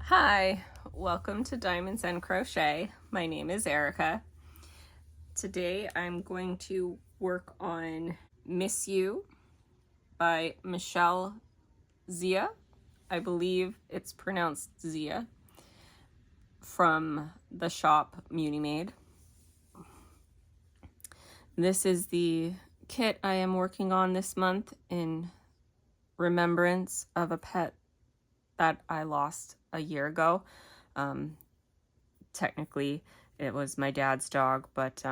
Hi, welcome to Diamonds and Crochet. My name is Erica. Today I'm going to work on Miss You by Michelle Zia. I believe it's pronounced Zia, from the shop Muni Made. This is the kit I am working on this month in remembrance of a pet that I lost a year ago. Technically, it was my dad's dog, but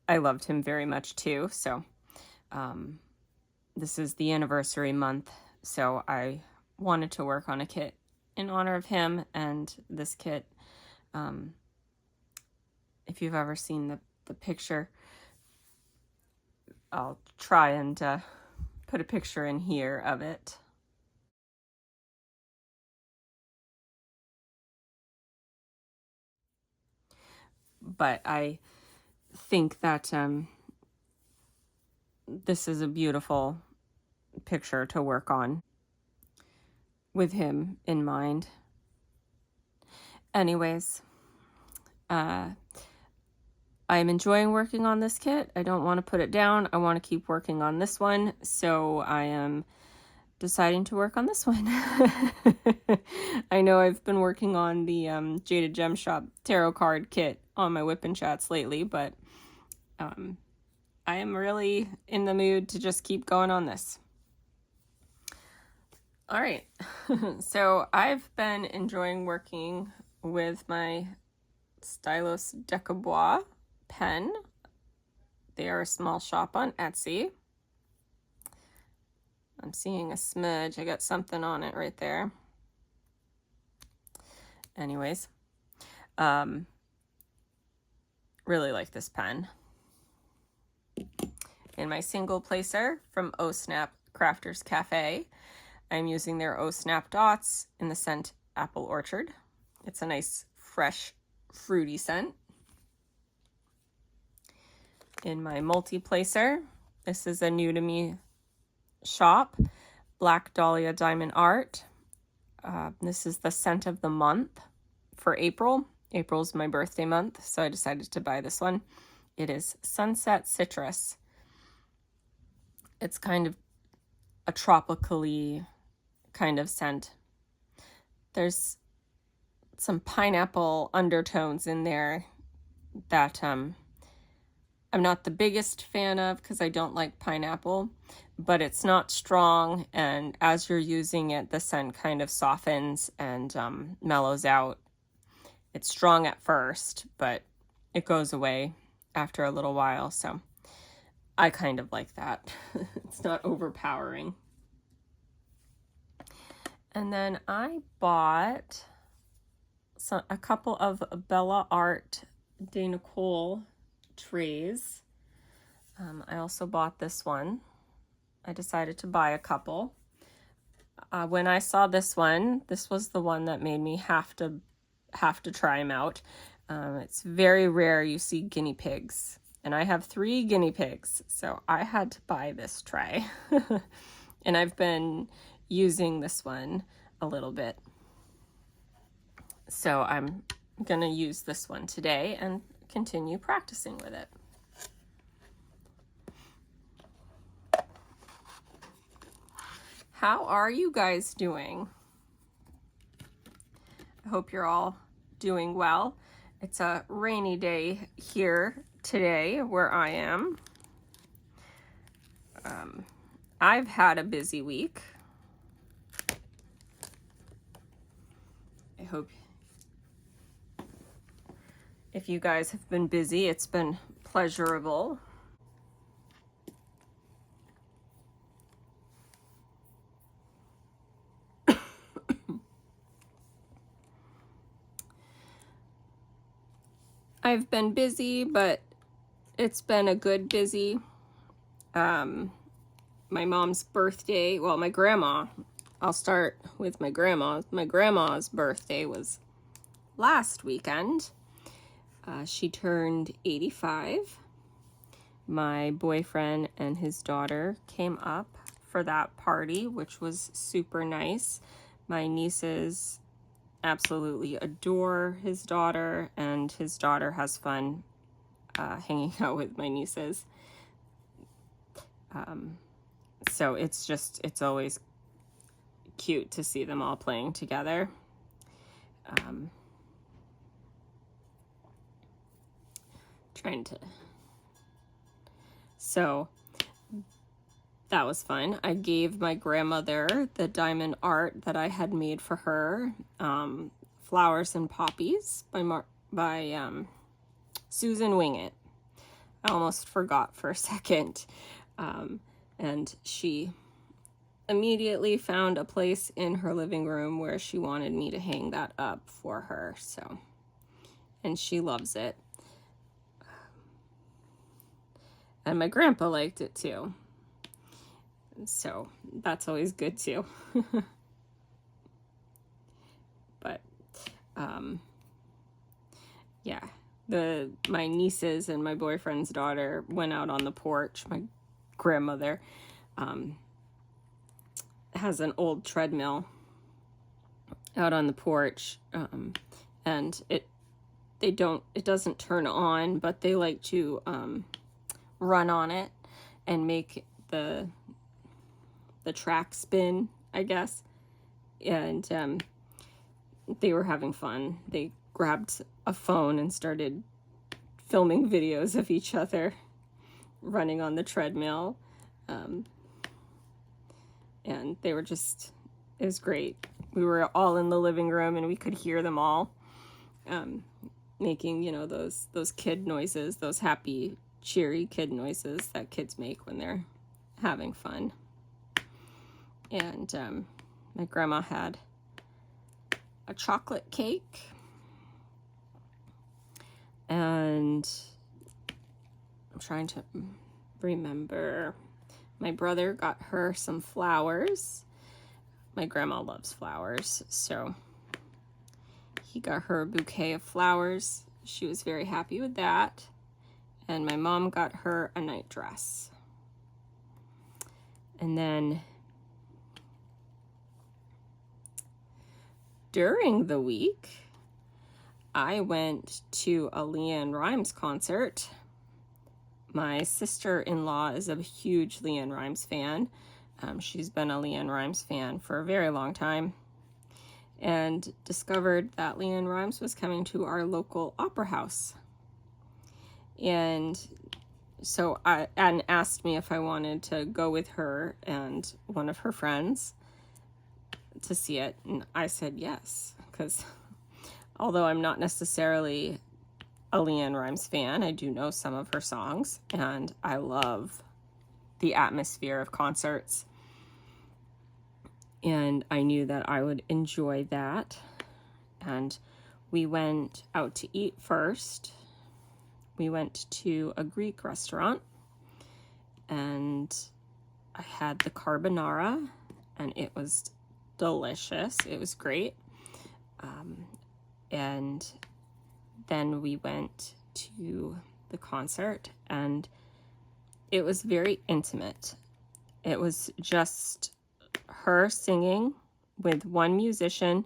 I loved him very much too. So this is the anniversary month, so I wanted to work on a kit in honor of him. And this kit, if you've ever seen the picture, I'll try and put a picture in here of it. But I think that this is a beautiful picture to work on with him in mind. Anyways, I am enjoying working on this kit. I don't want to put it down. I want to keep working on this one, so I am deciding to work on this one. I know I've been working on the Jaded Gem Shop tarot card kit on my WIP and chats lately, but I am really in the mood to just keep going on this. All right, so I've been enjoying working with my Stylos Decabois pen. They are a small shop on Etsy. I'm seeing a smudge. I got something on it right there. Anyways, really like this pen. In my single placer from Oh Snap Crafters Cafe, I'm using their Oh Snap dots in the scent Apple Orchard. It's a nice, fresh, fruity scent. In my multi-placer, this is a new to me shop, Black Dahlia Diamond Art. This is the scent of the month for April. April's my birthday month, so I decided to buy this one. It is Sunset Citrus. It's kind of a tropically kind of scent. There's some pineapple undertones in there that I'm not the biggest fan of because I don't like pineapple, but it's not strong, and as you're using it, the scent kind of softens and mellows out. It's strong at first, but it goes away after a little while, so I kind of like that. It's not overpowering. And then I bought a couple of Bella Art de Nicole trays. I also bought this one. I decided to buy a couple. When I saw this one, this was the one that made me have to try them out. It's very rare you see guinea pigs, and I have 3 guinea pigs, so I had to buy this tray. And I've been using this one a little bit, so I'm gonna use this one today and continue practicing with it. How are you guys doing? I hope you're all doing well. It's a rainy day here today where I am. I've had a busy week. I hope if you guys have been busy, it's been pleasurable. I've been busy, but it's been a good busy. My mom's birthday, well, my grandma, I'll start with my grandma. My grandma's birthday was last weekend. She turned 85. My boyfriend and his daughter came up for that party, which was super nice. My nieces absolutely adore his daughter, and his daughter has fun hanging out with my nieces. So it's always cute to see them all playing together. So that was fun. I gave my grandmother the diamond art that I had made for her, Flowers and Poppies by Susan Wingett. I almost forgot for a second. And she immediately found a place in her living room where she wanted me to hang that up for her. So, and she loves it. And my grandpa liked it too. So that's always good too. But yeah, my nieces and my boyfriend's daughter went out on the porch. My grandmother has an old treadmill out on the porch, and it doesn't turn on, but they like to run on it and make the track spin, I guess. And they were having fun. They grabbed a phone and started filming videos of each other running on the treadmill. And they were just, it was great. We were all in the living room and we could hear them all making, those kid noises, those happy, cheery kid noises that kids make when they're having fun. And my grandma had a chocolate cake, and I'm trying to remember, my brother got her some flowers. My grandma loves flowers, so he got her a bouquet of flowers. She was very happy with that. And my mom got her a night dress. And then during the week, I went to a LeAnn Rimes concert. My sister-in-law is a huge LeAnn Rimes fan. She's been a LeAnn Rimes fan for a very long time, and discovered that LeAnn Rimes was coming to our local opera house. And so Anne asked me if I wanted to go with her and one of her friends to see it, and I said yes, because although I'm not necessarily a LeAnn Rimes fan, I do know some of her songs, and I love the atmosphere of concerts, and I knew that I would enjoy that. And we went out to eat first. We went to a Greek restaurant, and I had the carbonara, and it was delicious. It was great. And then we went to the concert, and it was very intimate. It was just her singing with one musician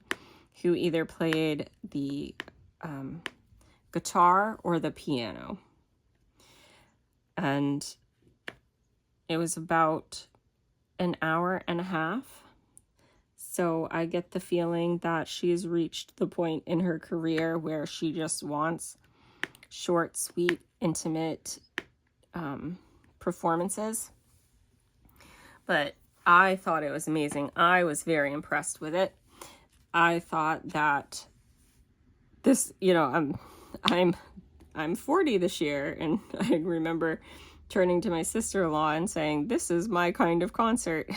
who either played the guitar or the piano. And it was about an hour and a half. So I get the feeling that she's reached the point in her career where she just wants short, sweet, intimate performances. But I thought it was amazing. I was very impressed with it. I thought that this, I'm 40 this year, and I remember turning to my sister-in-law and saying, "This is my kind of concert."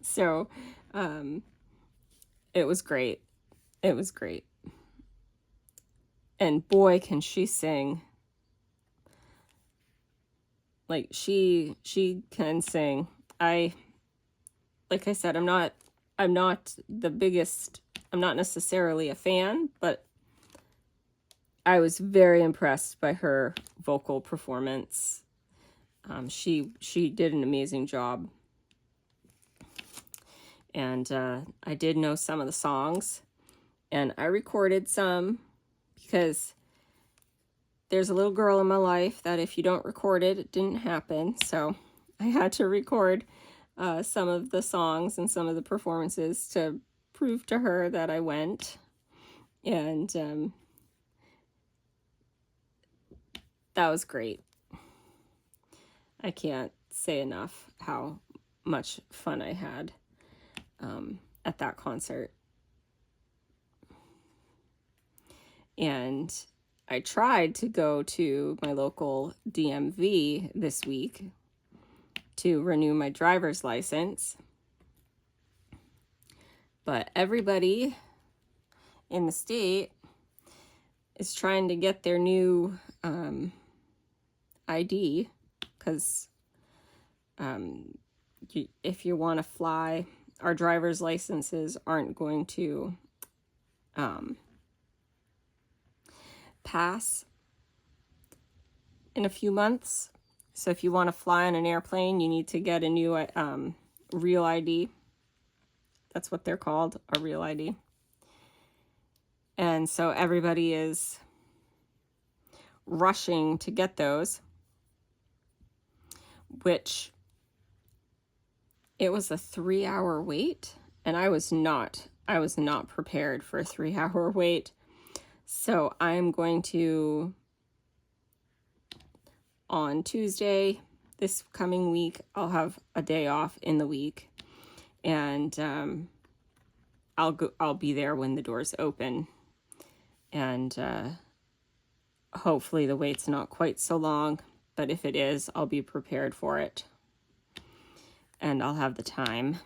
So, it was great. It was great. And boy, can she sing. Like, she can sing. Like I said, I'm not the biggest, I'm not necessarily a fan, but I was very impressed by her vocal performance. She did an amazing job. And I did know some of the songs, and I recorded some because there's a little girl in my life that if you don't record it, it didn't happen. So I had to record some of the songs and some of the performances to prove to her that I went. And that was great. I can't say enough how much fun I had at that concert. And I tried to go to my local DMV this week to renew my driver's license, but everybody in the state is trying to get their new ID, because if you want to fly, our driver's licenses aren't going to pass in a few months. So if you want to fly on an airplane, you need to get a new real ID. That's what they're called, a real ID. And so everybody is rushing to get those, which it was a 3-hour wait, and I was not prepared for a 3-hour wait. So I'm going to, on Tuesday this coming week, I'll have a day off in the week, and I'll be there when the doors open, and hopefully the wait's not quite so long, but if it is, I'll be prepared for it, and I'll have the time.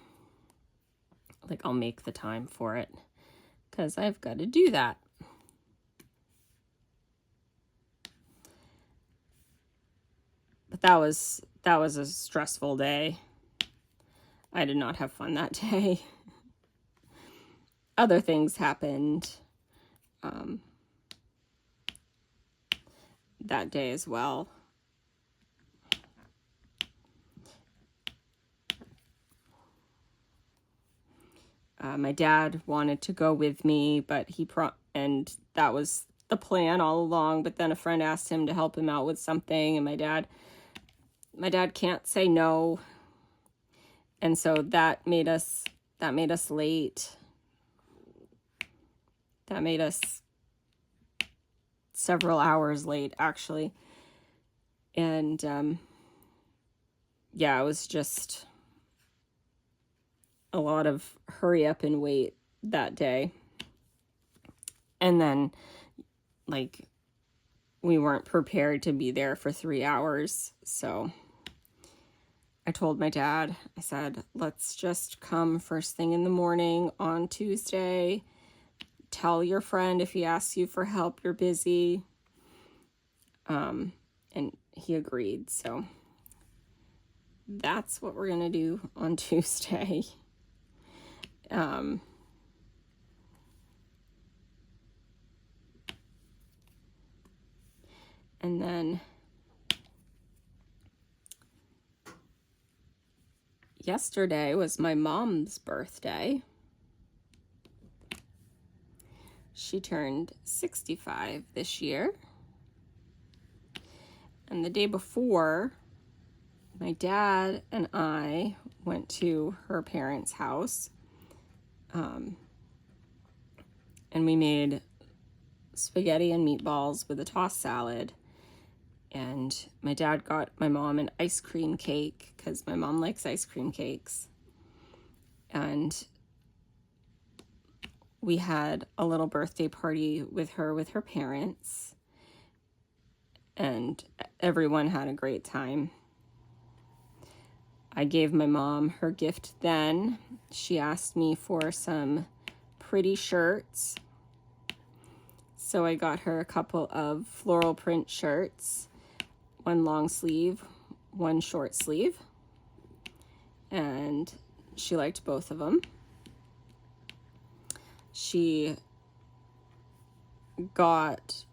Like, I'll make the time for it, because I've got to do that. But that was a stressful day. I did not have fun that day. Other things happened that day as well. My dad wanted to go with me, but and that was the plan all along, but then a friend asked him to help him out with something, and my dad can't say no. And so that made us late. That made us several hours late, actually. And yeah, it was just a lot of hurry up and wait that day. And then, like, we weren't prepared to be there for 3 hours. So I told my dad, I said, let's just come first thing in the morning on Tuesday. Tell your friend if he asks you for help, you're busy. And he agreed. So that's what we're going to do on Tuesday. And then yesterday was my mom's birthday. She turned 65 this year. And the day before, my dad and I went to her parents' house. And we made spaghetti and meatballs with a tossed salad. And my dad got my mom an ice cream cake, because my mom likes ice cream cakes. And we had a little birthday party with her parents. And everyone had a great time. I gave my mom her gift then. She asked me for some pretty shirts. So I got her a couple of floral print shirts, one long sleeve, one short sleeve. And she liked both of them. She got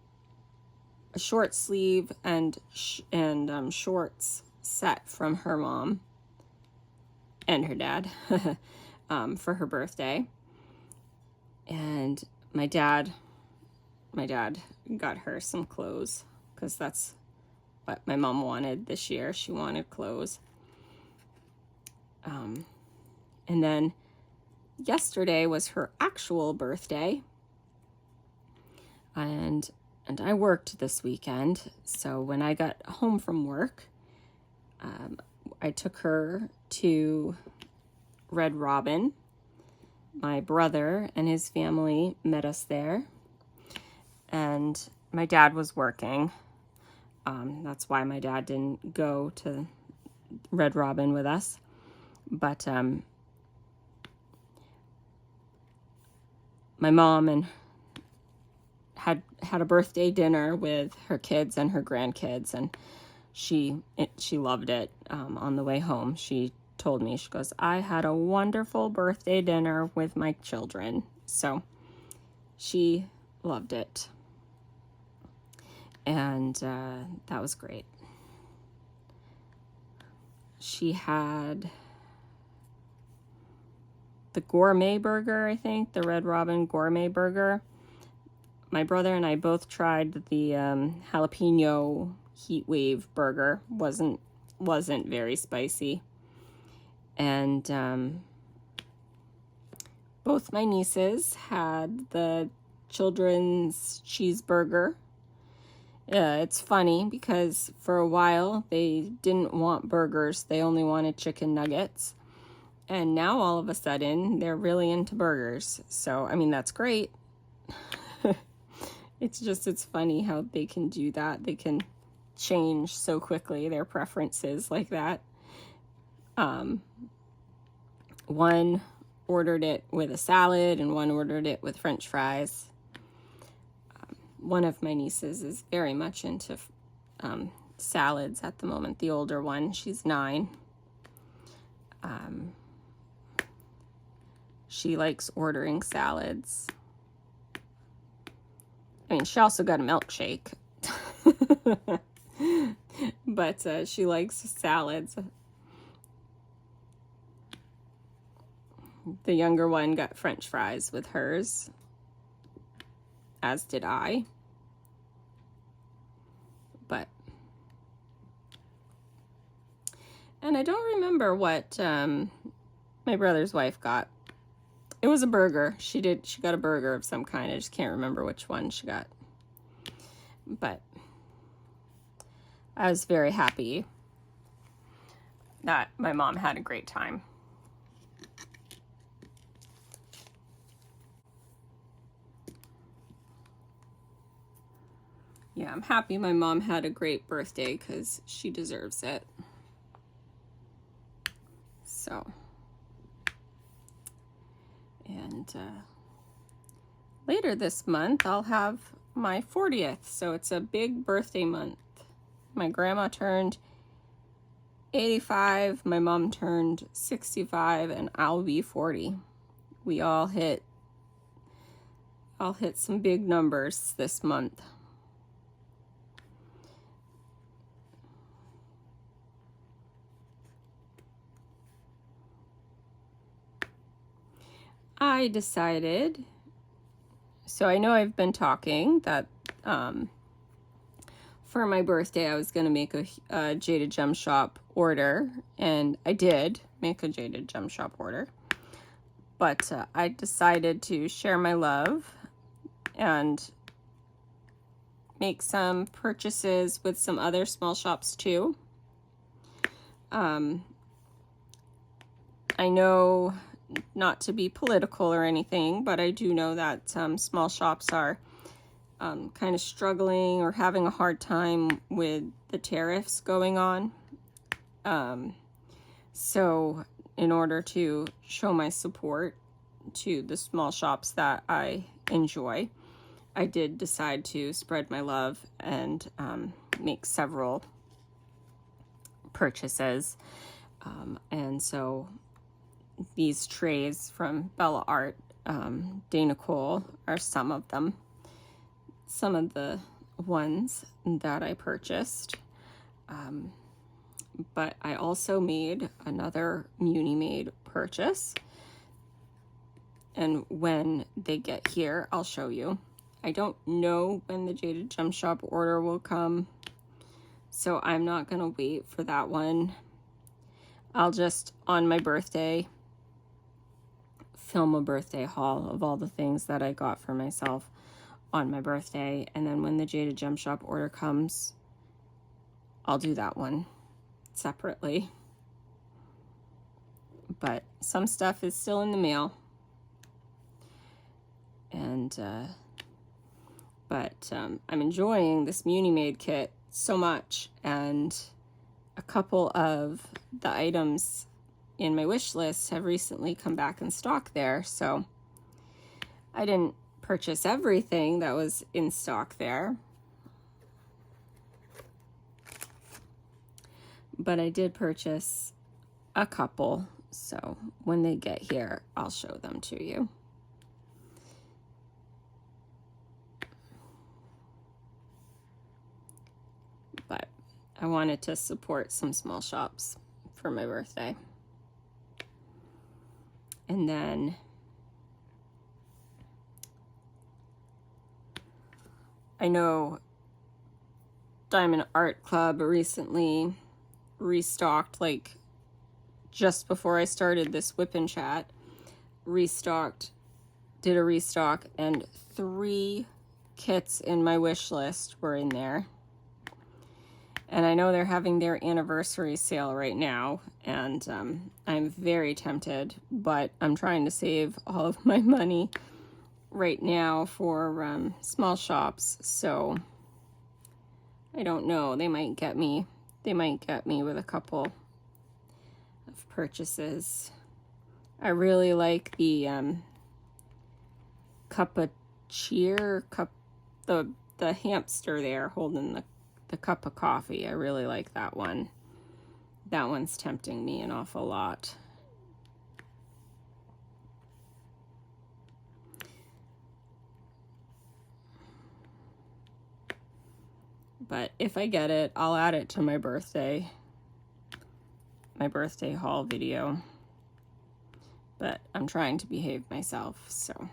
a short sleeve and shorts set from her mom and her dad for her birthday. And my dad got her some clothes because that's what my mom wanted this year. She wanted clothes. And then yesterday was her actual birthday. And I worked this weekend. So when I got home from work, I took her to Red Robin. My brother and his family met us there. And my dad was working. That's why my dad didn't go to Red Robin with us. But my mom had a birthday dinner with her kids and her grandkids, and she loved it. On the way home, she told me, she goes, "I had a wonderful birthday dinner with my children." So she loved it. And that was great. She had the gourmet burger, I think, the Red Robin gourmet burger. My brother and I both tried the jalapeno heat wave burger. Wasn't very spicy. And both my nieces had the children's cheeseburger. It's funny because for a while they didn't want burgers. They only wanted chicken nuggets. And now all of a sudden they're really into burgers. So, I mean, that's great. It's funny how they can do that. They can change so quickly their preferences like that. One ordered it with a salad and one ordered it with French fries. One of my nieces is very much into salads at the moment. The older one, she's 9. She likes ordering salads. I mean, she also got a milkshake. But she likes salads. The younger one got French fries with hers, as did I. And I don't remember what my brother's wife got. It was a burger. She got a burger of some kind. I just can't remember which one she got. But I was very happy that my mom had a great time. Yeah, I'm happy my mom had a great birthday because she deserves it. So, and later this month, I'll have my 40th. So it's a big birthday month. My grandma turned 85, my mom turned 65, and I'll be 40. We all hit some big numbers this month. I decided, so I know I've been talking that for my birthday I was going to make a Jaded Gem Shop order, and I did make a Jaded Gem Shop order, but I decided to share my love and make some purchases with some other small shops too. I know, not to be political or anything, but I do know that small shops are kind of struggling or having a hard time with the tariffs going on. So in order to show my support to the small shops that I enjoy, I did decide to spread my love and make several purchases. And so these trays from Bella Art, Dana Cole, are some of them. Some of the ones that I purchased. But I also made another Muni Made purchase. and when they get here, I'll show you. I don't know when the Jaded Gem Shop order will come, so I'm not gonna wait for that one. I'll just, on my birthday, film a birthday haul of all the things that I got for myself on my birthday, and then when the Jaded Gem Shop order comes, I'll do that one separately. But some stuff is still in the mail. And I'm enjoying this Muni Made kit so much, and a couple of the items in my wish list have recently come back in stock there, so I didn't purchase everything that was in stock there, but I did purchase a couple, so when they get here, I'll show them to you. But I wanted to support some small shops for my birthday. And then I know Diamond Art Club recently restocked, like just before I started this WIP and Chat, did a restock, and 3 kits in my wish list were in there. And I know they're having their anniversary sale right now, and I'm very tempted, but I'm trying to save all of my money right now for small shops, so I don't know. They might get me with a couple of purchases. I really like the cup of cheer, the hamster there holding the cup of coffee. I really like that one. That one's tempting me an awful lot. But if I get it, I'll add it to my birthday haul video. But I'm trying to behave myself, so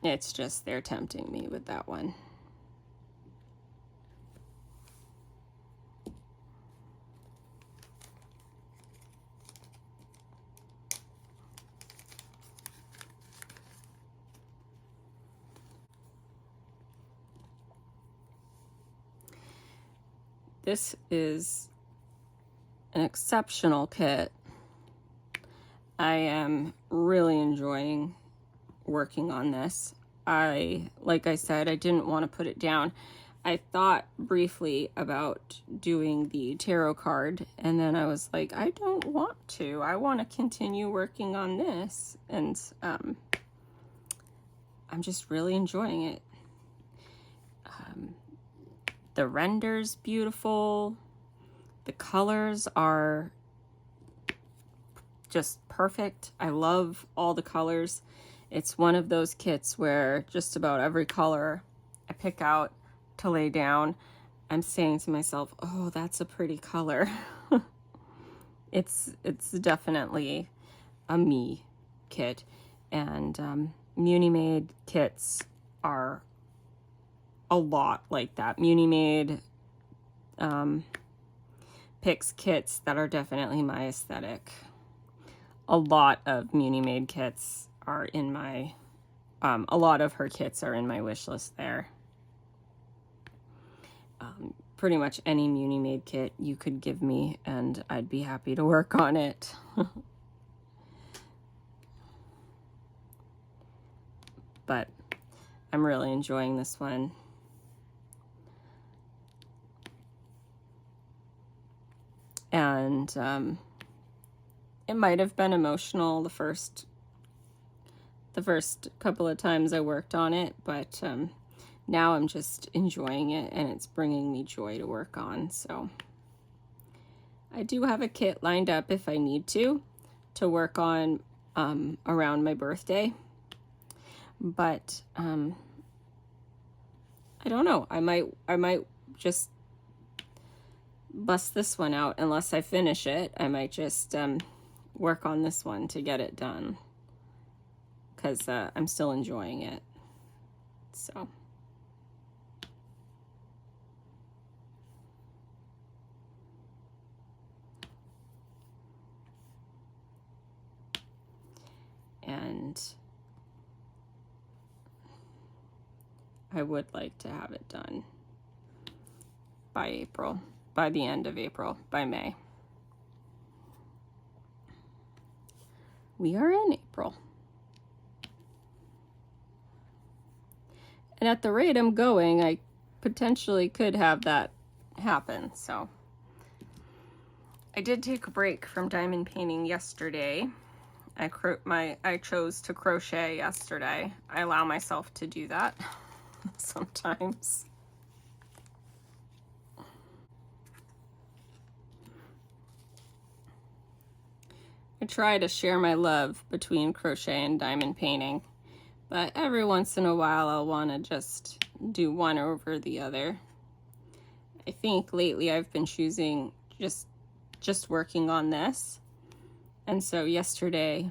it's just they're tempting me with that one. This is an exceptional kit. I am really enjoying working on this. Like I said, I didn't want to put it down. I thought briefly about doing the tarot card, and then I was like, I don't want to. I want to continue working on this, and I'm just really enjoying it. The render's beautiful. The colors are just perfect. I love all the colors. It's one of those kits where just about every color I pick out to lay down, I'm saying to myself, oh, that's a pretty color. It's definitely a me kit. And Muni Made kits are a lot like that. Muni Made picks kits that are definitely my aesthetic. A lot of Muni Made kits are in my, a lot of her kits are in my wish list there. Pretty much any Muni Made kit you could give me, and I'd be happy to work on it. But I'm really enjoying this one. And it might have been emotional the first couple of times I worked on it, but now I'm just enjoying it, and it's bringing me joy to work on. So I do have a kit lined up if I need to work on around my birthday, but I don't know. I might just bust this one out unless I finish it. I might just work on this one to get it done, because I'm still enjoying it. So and I would like to have it done by April, by the end of April, by May. We are in April. And at the rate I'm going, I potentially could have that happen. So I did take a break from diamond painting yesterday. I chose to crochet yesterday. I allow myself to do that sometimes. I try to share my love between crochet and diamond painting, but every once in a while I'll want to just do one over the other. I think lately I've been choosing just working on this. And so yesterday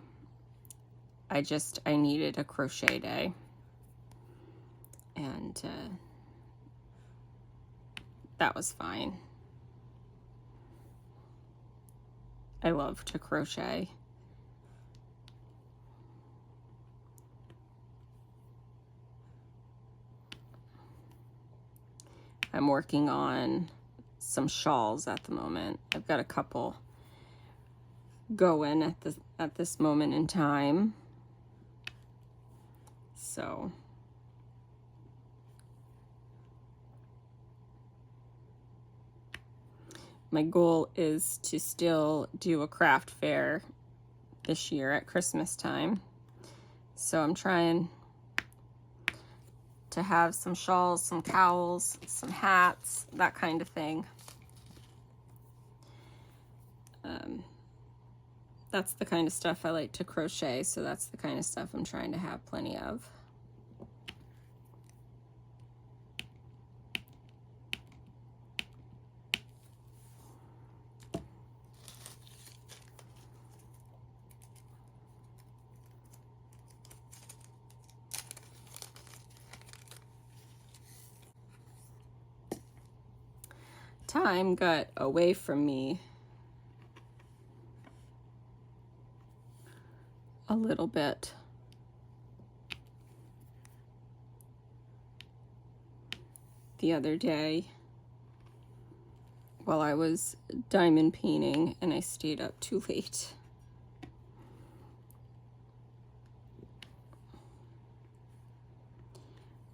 I needed a crochet day. And that was fine. I love to crochet. I'm working on some shawls at the moment. I've got a couple going at this moment in time. So my goal is to still do a craft fair this year at Christmas time. So I'm trying to have some shawls, some cowls, some hats, that kind of thing. That's the kind of stuff I like to crochet, so that's the kind of stuff I'm trying to have plenty of. Time got away from me a little bit. The other day while I was diamond painting and I stayed up too late.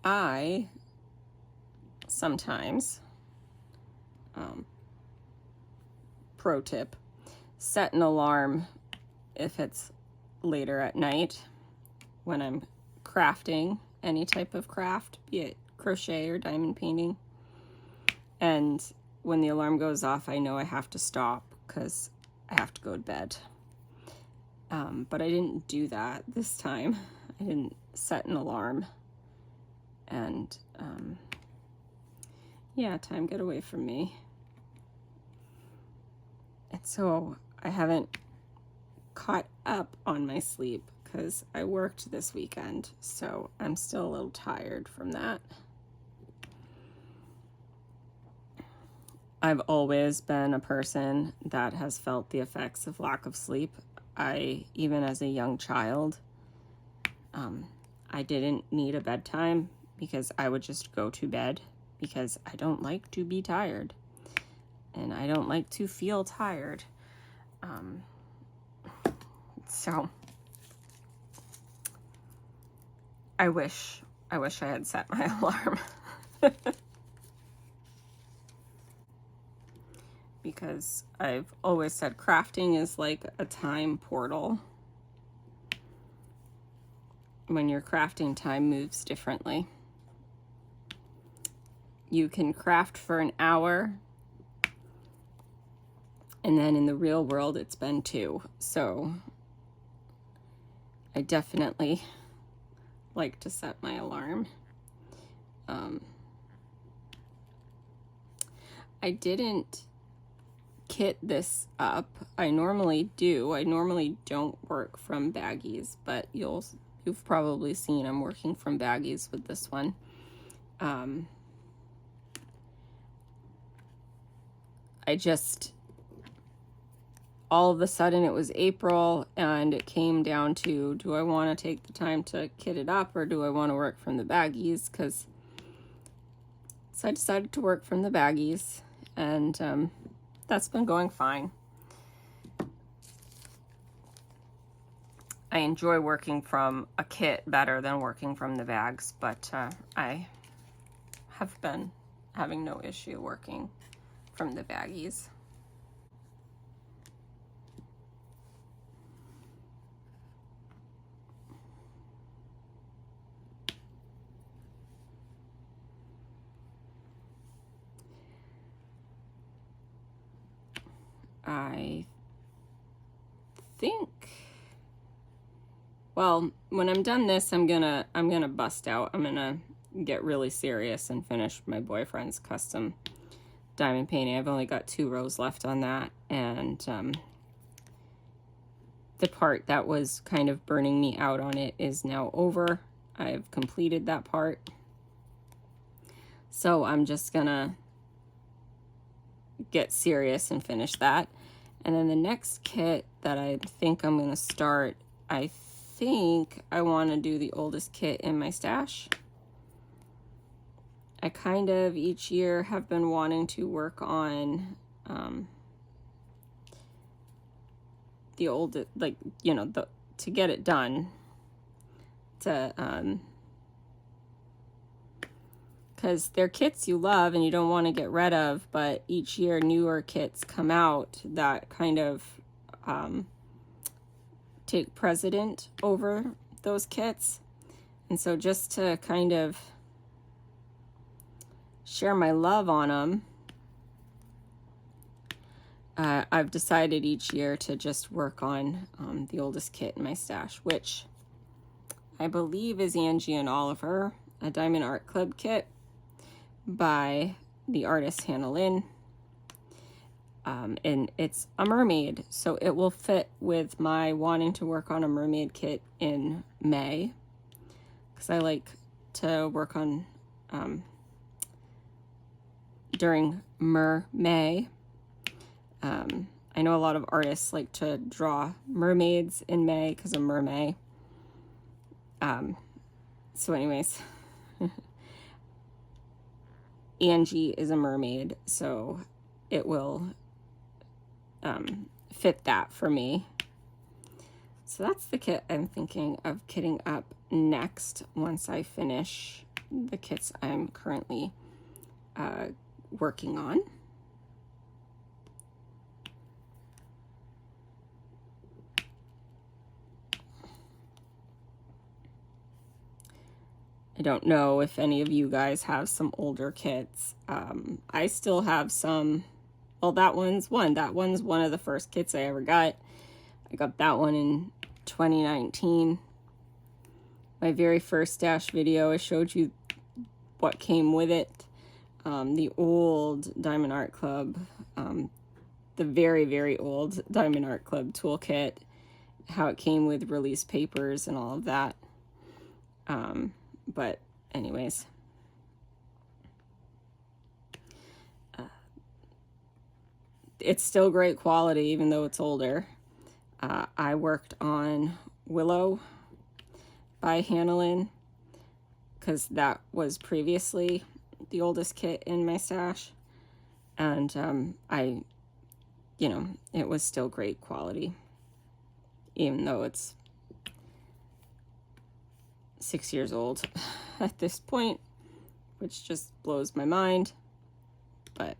I sometimes, pro tip, set an alarm if it's later at night when I'm crafting any type of craft, be it crochet or diamond painting. And when the alarm goes off, I know I have to stop because I have to go to bed. But I didn't do that this time. I didn't set an alarm. And yeah, time got away from me. And so I haven't caught up on my sleep because I worked this weekend, so I'm still a little tired from that. I've always been a person that has felt the effects of lack of sleep. Even as a young child, I didn't need a bedtime because I would just go to bed because I don't like to be tired and I don't like to feel tired. So I wish I had set my alarm. Because I've always said crafting is like a time portal. When you're crafting, time moves differently. You can craft for an hour, and then in the real world, it's been 2. So I definitely like to set my alarm. I didn't kit this up. I normally do. I normally don't work from baggies, but you've probably seen I'm working from baggies with this one. I just, all of a sudden it was April and it came down to, do I want to take the time to kit it up or do I want to work from the baggies? So I decided to work from the baggies, and that's been going fine. I enjoy working from a kit better than working from the bags, but I have been having no issue working from the baggies. I think, well, when I'm done this, I'm gonna bust out. I'm gonna get really serious and finish my boyfriend's custom diamond painting. I've only got 2 rows left on that, and the part that was kind of burning me out on it is now over. I've completed that part. So I'm just gonna get serious and finish that. And then the next kit that I think I'm gonna start, I think I want to do the oldest kit in my stash. I kind of each year have been wanting to work on the old, like, you know, to get it done, to because they're kits you love and you don't want to get rid of, but each year newer kits come out that kind of take precedent over those kits. And so just to kind of share my love on them, I've decided each year to just work on the oldest kit in my stash, which I believe is Angie and Oliver, a Diamond Art Club kit by the artist Hannah Lynn. And it's a mermaid, so it will fit with my wanting to work on a mermaid kit in May, because I like to work on during May. I know a lot of artists like to draw mermaids in May because of Mermay. So anyways, Angie is a mermaid, so it will fit that for me. So that's the kit I'm thinking of kitting up next once I finish the kits I'm currently working on. I don't know if any of you guys have some older kits. I still have some. Well, that one's one of the first kits I ever got. I got that one in 2019. My very first stash video, I showed you what came with it. The old Diamond Art Club, the very, very old Diamond Art Club toolkit, how it came with release papers and all of that. But anyways, it's still great quality even though it's older. I worked on Willow by Hannah Lynn because that was previously the oldest kit in my stash, and it was still great quality even though it's 6 years old at this point, which just blows my mind, but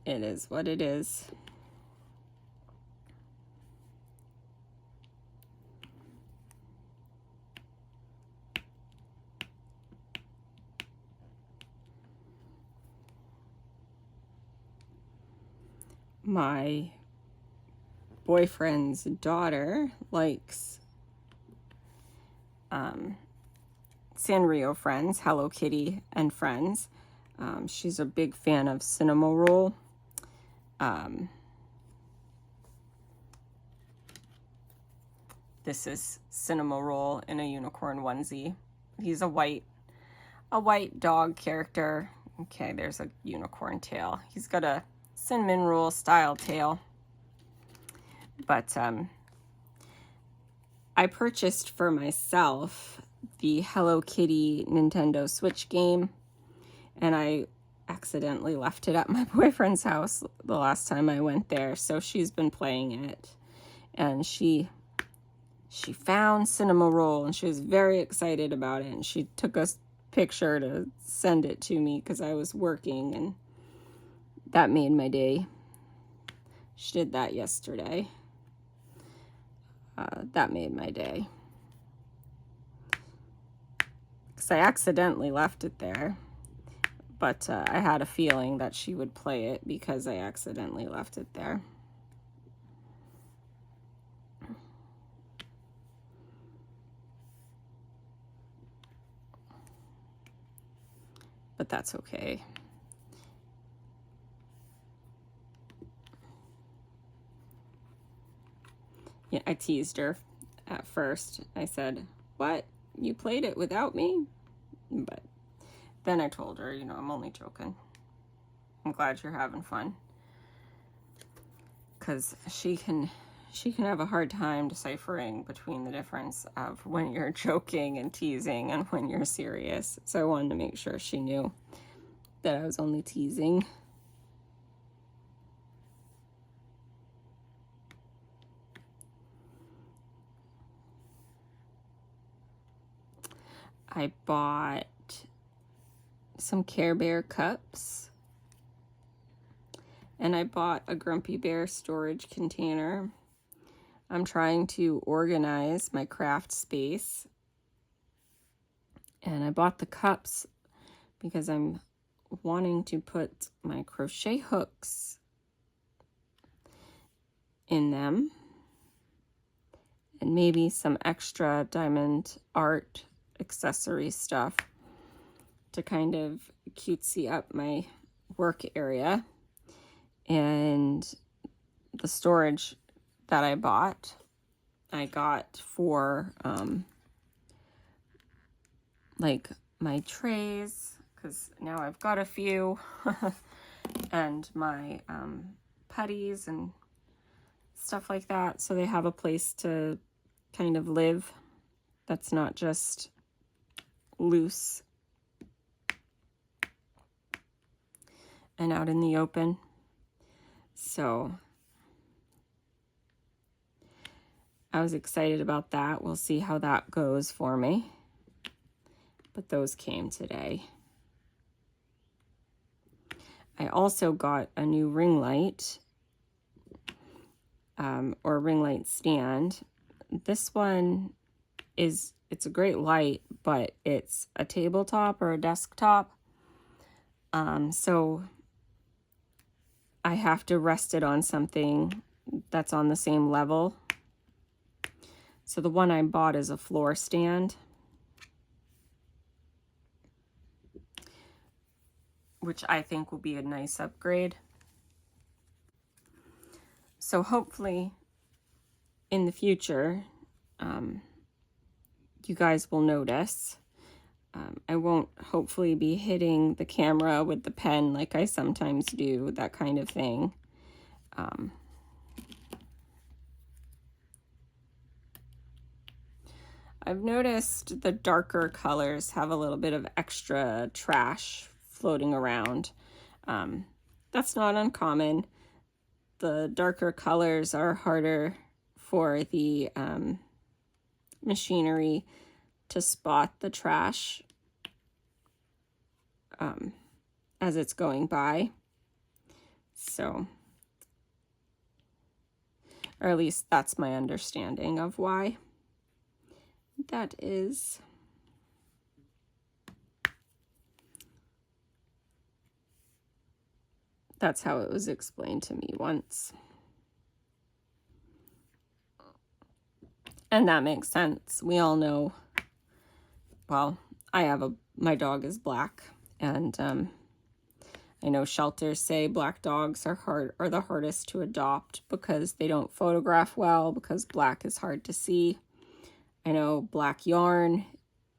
it is what it is. My boyfriend's daughter likes Sanrio Friends, Hello Kitty and Friends. She's a big fan of cinema roll. This is cinema roll in a unicorn onesie. He's a white dog character. Okay, there's a unicorn tail. He's got a cinnamon roll style tail. But I purchased for myself the Hello Kitty Nintendo Switch game, and I accidentally left it at my boyfriend's house the last time I went there. So she's been playing it, and she found Cinema Roll, and she was very excited about it, and she took a picture to send it to me because I was working, and that made my day. She did that yesterday. That made my day. Because I accidentally left it there. But I had a feeling that she would play it because I accidentally left it there. But that's okay. Yeah, I teased her at first. I said, "What? You played it without me?" But then I told her, I'm only joking. I'm glad you're having fun. Because she can have a hard time deciphering between the difference of when you're joking and teasing and when you're serious. So I wanted to make sure she knew that I was only teasing. I bought some Care Bear cups, and I bought a Grumpy Bear storage container. I'm trying to organize my craft space, and I bought the cups because I'm wanting to put my crochet hooks in them, and maybe some extra diamond art accessory stuff to kind of cutesy up my work area. And the storage that I got for like my trays, because now I've got a few, and my putties and stuff like that, so they have a place to kind of live that's not just loose and out in the open. So I was excited about that. We'll see how that goes for me. But those came today. I also got a new ring light, or ring light stand. This one it's a great light, but it's a tabletop or a desktop. So I have to rest it on something that's on the same level. So the one I bought is a floor stand, which I think will be a nice upgrade. So hopefully in the future, you guys will notice. I won't hopefully be hitting the camera with the pen like I sometimes do, that kind of thing. I've noticed the darker colors have a little bit of extra trash floating around. That's not uncommon. The darker colors are harder for the machinery to spot the trash as it's going by. So, or at least that's my understanding of why that is. That's how it was explained to me once. And that makes sense. We all know, well, my dog is black, and I know shelters say black dogs are the hardest to adopt because they don't photograph well, because black is hard to see. I know black yarn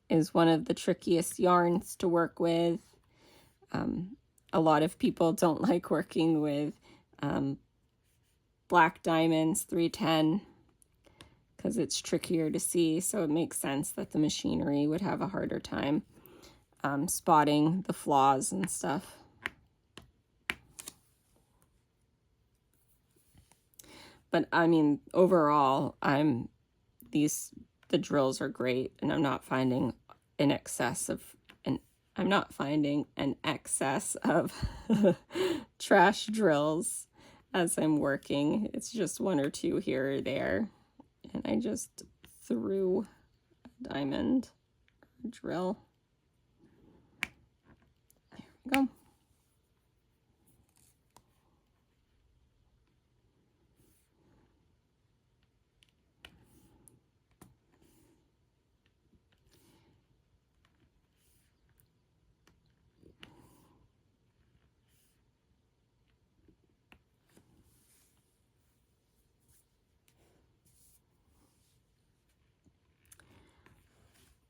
is one of the trickiest yarns to work with. A lot of people don't like working with black diamonds 310 because it's trickier to see, so it makes sense that the machinery would have a harder time spotting the flaws and stuff. But I mean, overall, the drills are great, and I'm not finding an excess of trash drills as I'm working. It's just one or two here or there, and I just threw a diamond drill. There we go.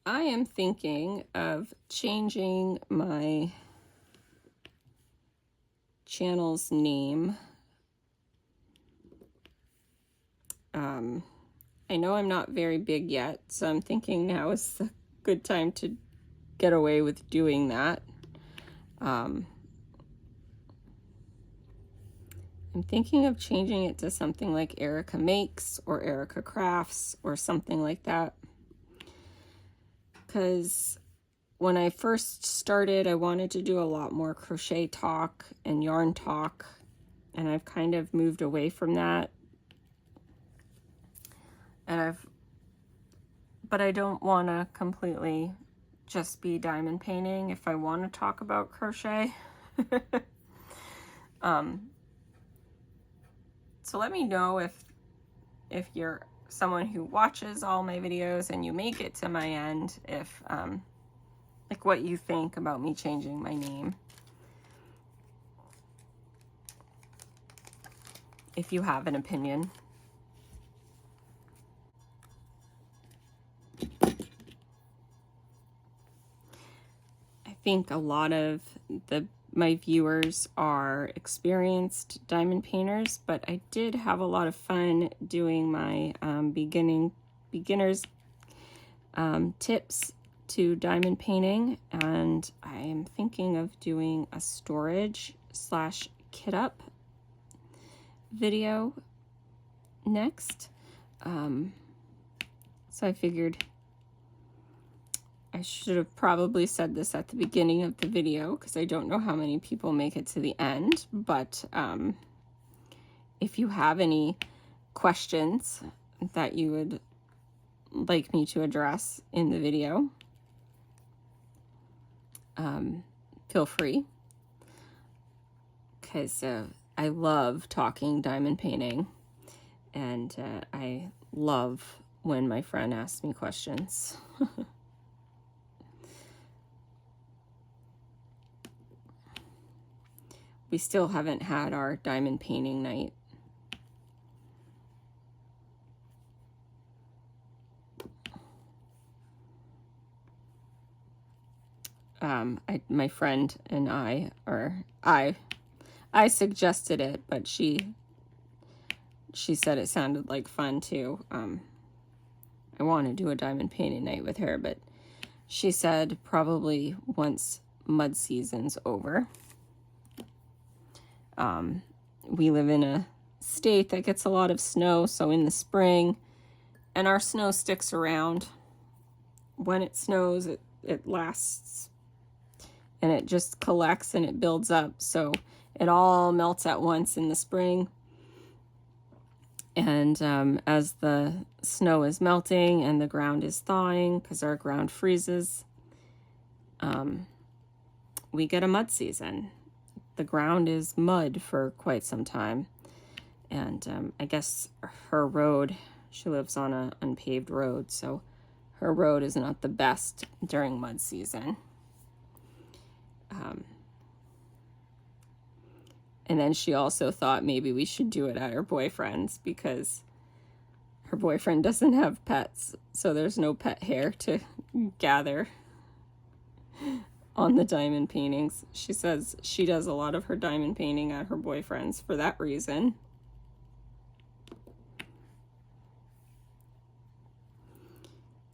I am thinking of changing my channel's name. I know I'm not very big yet, so I'm thinking now is a good time to get away with doing that. I'm thinking of changing it to something like Erica Makes or Erica Crafts or something like that. Because when I first started, I wanted to do a lot more crochet talk and yarn talk, and I've kind of moved away from that. But I don't want to completely just be diamond painting if I want to talk about crochet. So let me know if you're someone who watches all my videos and you make it to my end, if like what you think about me changing my name. If you have an opinion. I think a lot of my viewers are experienced diamond painters, but I did have a lot of fun doing my beginners tips to diamond painting, and I am thinking of doing a storage / kit up video next. So I figured I should have probably said this at the beginning of the video because I don't know how many people make it to the end, but if you have any questions that you would like me to address in the video, feel free, because I love talking diamond painting, and I love when my friend asks me questions. We still haven't had our diamond painting night. My friend and I suggested it, but she said it sounded like fun too. I want to do a diamond painting night with her, but she said probably once mud season's over. We live in a state that gets a lot of snow, so in the spring, and our snow sticks around. When it snows, it lasts, and it just collects and it builds up, so it all melts at once in the spring. And as the snow is melting and the ground is thawing, because our ground freezes, we get a mud season. The ground is mud for quite some time. And I guess her road, she lives on an unpaved road, so her road is not the best during mud season. And then she also thought maybe we should do it at her boyfriend's because her boyfriend doesn't have pets, so there's no pet hair to gather on the diamond paintings. She says she does a lot of her diamond painting at her boyfriend's for that reason.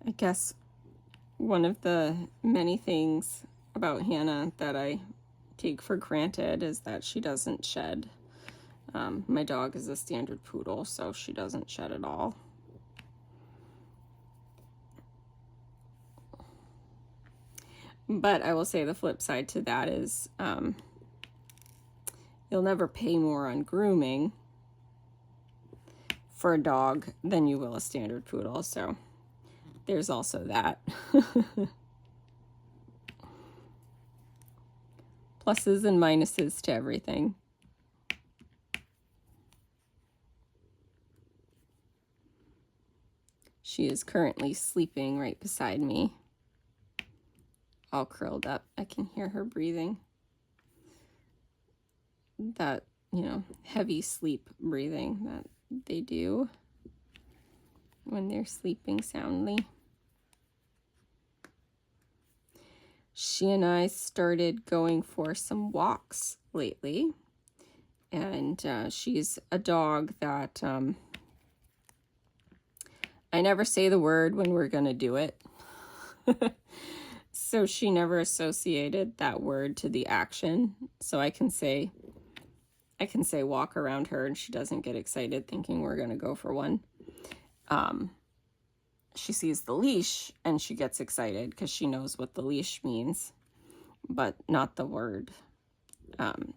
I guess one of the many things about Hannah that I take for granted is that she doesn't shed. My dog is a standard poodle, so she doesn't shed at all. But I will say the flip side to that is you'll never pay more on grooming for a dog than you will a standard poodle, so there's also that. Pluses and minuses to everything. She is currently sleeping right beside me, all curled up. I can hear her breathing. That, you know, heavy sleep breathing that they do when they're sleeping soundly. She and I started going for some walks lately, and she's a dog that I never say the word when we're gonna do it. So she never associated that word to the action. So I can say walk around her and she doesn't get excited thinking we're gonna go for one. She sees the leash and she gets excited because she knows what the leash means, but not the word.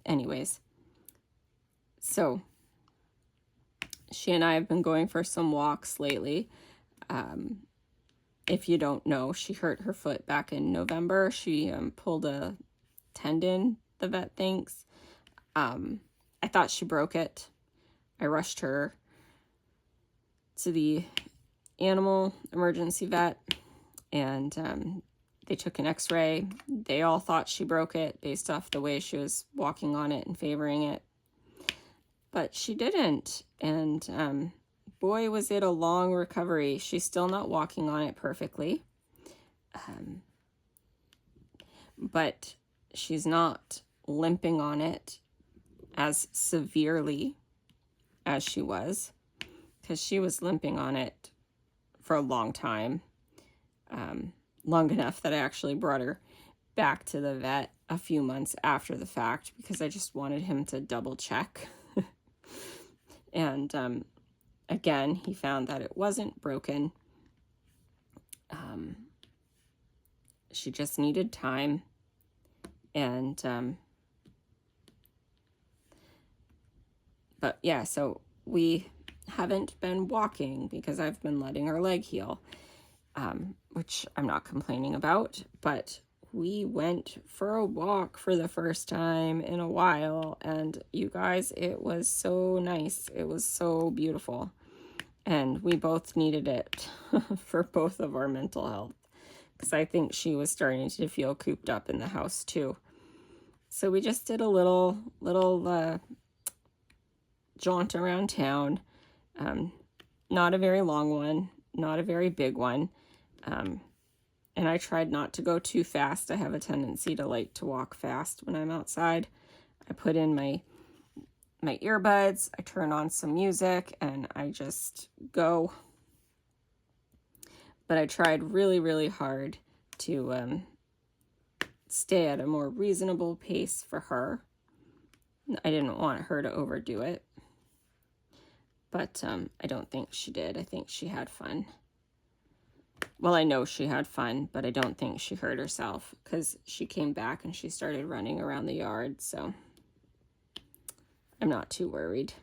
Anyways, so she and I have been going for some walks lately. If you don't know, she hurt her foot back in November. She pulled a tendon, the vet thinks. I thought she broke it. I rushed her to the animal emergency vet, and they took an x-ray. They all thought she broke it based off the way she was walking on it and favoring it, but she didn't. And boy, was it a long recovery. She's still not walking on it perfectly, but she's not limping on it as severely as she was, because she was limping on it for a long time, long enough that I actually brought her back to the vet a few months after the fact because I just wanted him to double check. And again, he found that it wasn't broken. She just needed time, and but yeah, so we haven't been walking because I've been letting her leg heal, which I'm not complaining about, but we went for a walk for the first time in a while, and you guys, it was so nice. It was so beautiful, and we both needed it for both of our mental health, because I think she was starting to feel cooped up in the house too. So we just did a little jaunt around town. Not a very long one, not a very big one. And I tried not to go too fast. I have a tendency to like to walk fast when I'm outside. I put in my earbuds, I turn on some music, and I just go. But I tried really, really hard to stay at a more reasonable pace for her. I didn't want her to overdo it. But I don't think she did. I think she had fun. Well, I know she had fun, but I don't think she hurt herself because she came back and she started running around the yard, so I'm not too worried.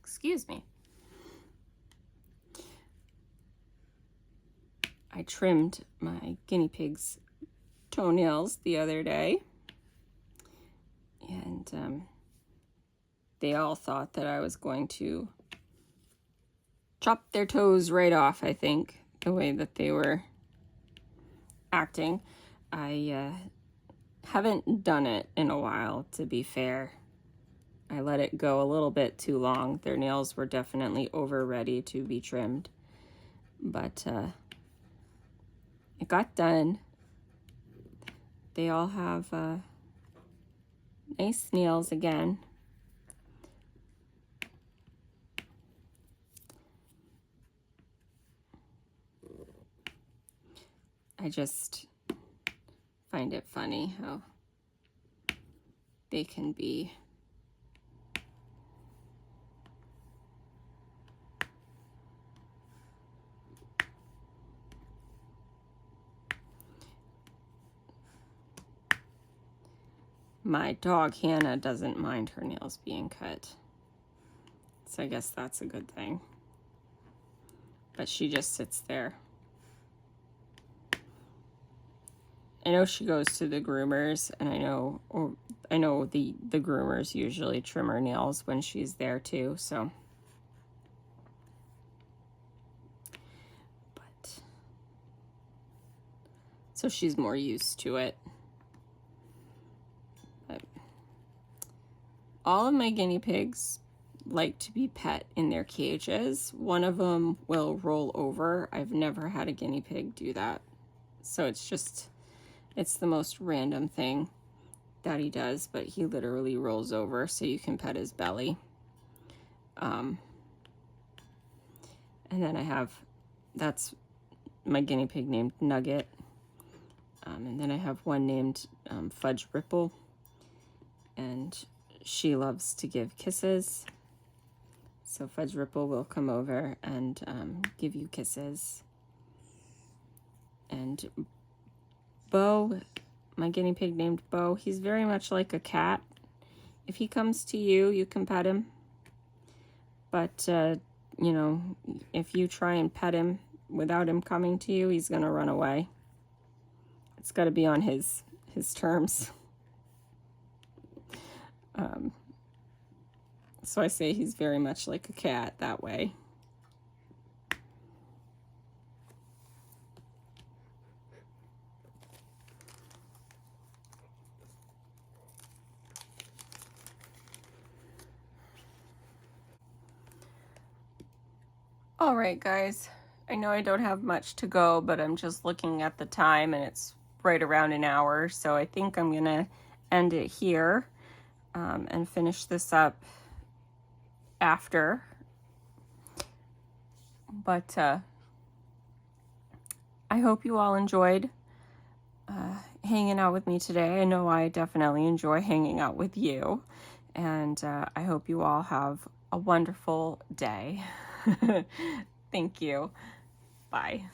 Excuse me. I trimmed my guinea pig's toenails the other day, and they all thought that I was going to chop their toes right off, I think, the way that they were acting. I haven't done it in a while, to be fair. I let it go a little bit too long. Their nails were definitely over ready to be trimmed. But it got done. They all have nice nails again. I just find it funny how they can be my dog Hannah doesn't mind her nails being cut, so I guess that's a good thing, but she just sits there. I know she goes to the groomers, and I know the groomers usually trim her nails when she's there too, so. So she's more used to it. But all of my guinea pigs like to be pet in their cages. One of them will roll over. I've never had a guinea pig do that. So it's the most random thing that he does, but he literally rolls over so you can pet his belly. And then that's my guinea pig named Nugget. And then I have one named Fudge Ripple, and she loves to give kisses. So Fudge Ripple will come over and give you kisses. And Bo, my guinea pig named Bo, he's very much like a cat. If he comes to you, you can pet him. But, you know, if you try and pet him without him coming to you, he's going to run away. It's got to be on his terms. So I say he's very much like a cat that way. All right, guys. I know I don't have much to go, but I'm just looking at the time and it's right around an hour. So I think I'm going to end it here and finish this up after. But I hope you all enjoyed hanging out with me today. I know I definitely enjoy hanging out with you. And I hope you all have a wonderful day. Thank you. Bye.